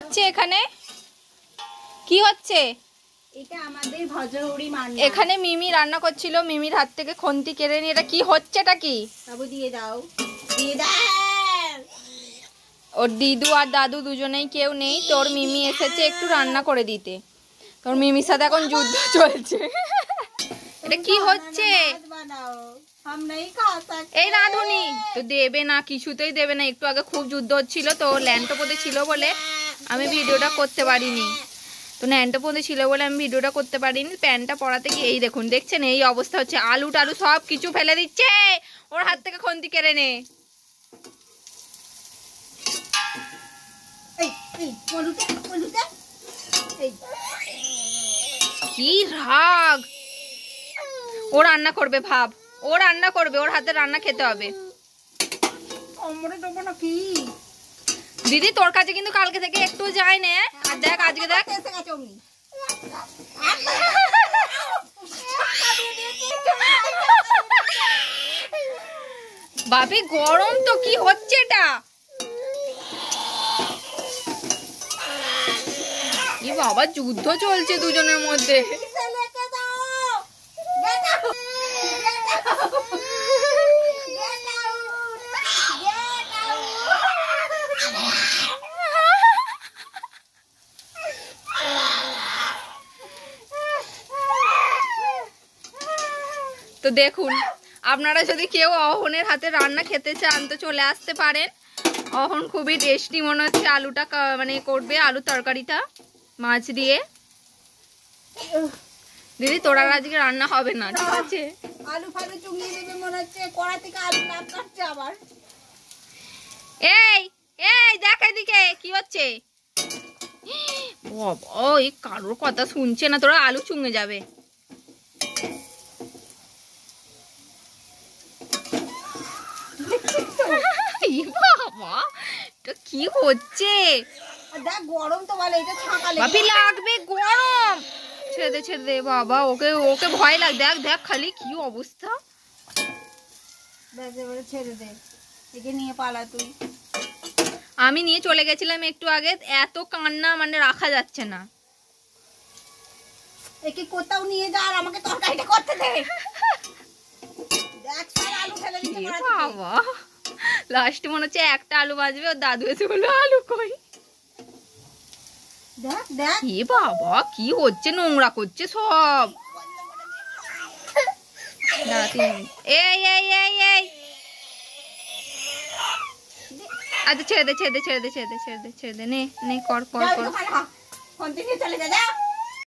হচ্ছে এখানে কি হচ্ছে? এটা আমাদের ভজরুড়ি রান্না। এখানে মিমি রান্না করছিল, মিমির হাত থেকে খন্তি কেড়ে নিয়ে। এটা কি হচ্ছে? এটা কি? বাবু দিয়ে দাও, দিয়ে দাও। ওর দিদু আর দাদু দুজনেই কেউ নেই, তোর মিমি এসেছে একটু রান্না করে দিতে। তোর মিমির সাথে এখন যুদ্ধ চলছে। এটা কি হচ্ছে? এই রাঁধুনি তো দেবে না, কিছুতেই দেবে না। একটু আগে খুব যুদ্ধ হচ্ছিল, তো ল্যান্টোপোতে ছিল বলে আমি ভিডিওটা করতে পারিনি। তো ল্যান্টোপোতে ছিল বলে আমি ভিডিওটা করতে পারিনি। প্যান্টটা পরাতে গিয়ে এই দেখুন, দেখছেন এই অবস্থা হচ্ছে। আলু টালু সব কিছু ফেলে দিচ্ছে। ওর হাত থেকে খন্তি কেড়ে নে। কি রাগ! ও রান্না করবে, ভাব, ও রান্না করবে, ওর হাতে রান্না খেতে হবে। দিদি তোর কাছে কিন্তু কালকে থেকে একটু যায় না। আর দেখ আজকে দেখ, বাপি গরম তো কি হচ্ছে এটা? কি বাবা, যুদ্ধ চলছে দুজনের মধ্যে। তো দেখুন, আপনারা যদি কেউ অহনের হাতে রান্না খেতে চান তো চলে আসতে পারেন। অহন খুবই টেস্টি মনে হচ্ছে আলুটা মানে করবে, আলু তরকারিটা মাছ দিয়ে। দিদি তোর আর আজকে রান্না হবে না, ঠিক আছে? আলু ফালু চুঙিয়ে দেবে মনে হচ্ছে, কড়া থেকে আলু নাক কাটছে আবার। এই এই দেখ এদিকে কি হচ্ছে। ও এই কারোর কথা শুনছে না, তোরা আলু চুঙে যাবে। বাবা কি হচ্ছে? দেখ গরম তো বলে, এটা ছাকালে বাপি লাগবে গরম। ছেড়ে দে ছেড়ে দে বাবা, ওকে ওকে ভয় লাগে। দেখ দেখ খালি কি অবস্থা। দেখ এবারে ছেড়ে দে, একে নিয়ে পালা তুই। আমি নিয়ে চলে গেছিলাম একটু আগে, এত কান্না মানে রাখা যাচ্ছে না। একে কোথাও নিয়ে যা আর আমাকে তরকারিটা করতে দে। দেখ সব আলু ফেলে দিতে পারে বাবা, লাস্টে মনে হচ্ছে একটা আলু বাজবে, ওর দাদু এসে বললো আলু কই। দেখ দেখ এ বাবা কি হচ্ছে, নোংরা করছে সব। এই এই এই এই আচ্ছা ছেড়ে দে ছেড়ে দে ছেড়ে দে ছেড়ে দে ছেড়ে দে ছেড়ে দে, নে নে কর কর কর। কন্টিনিউ চলে যা।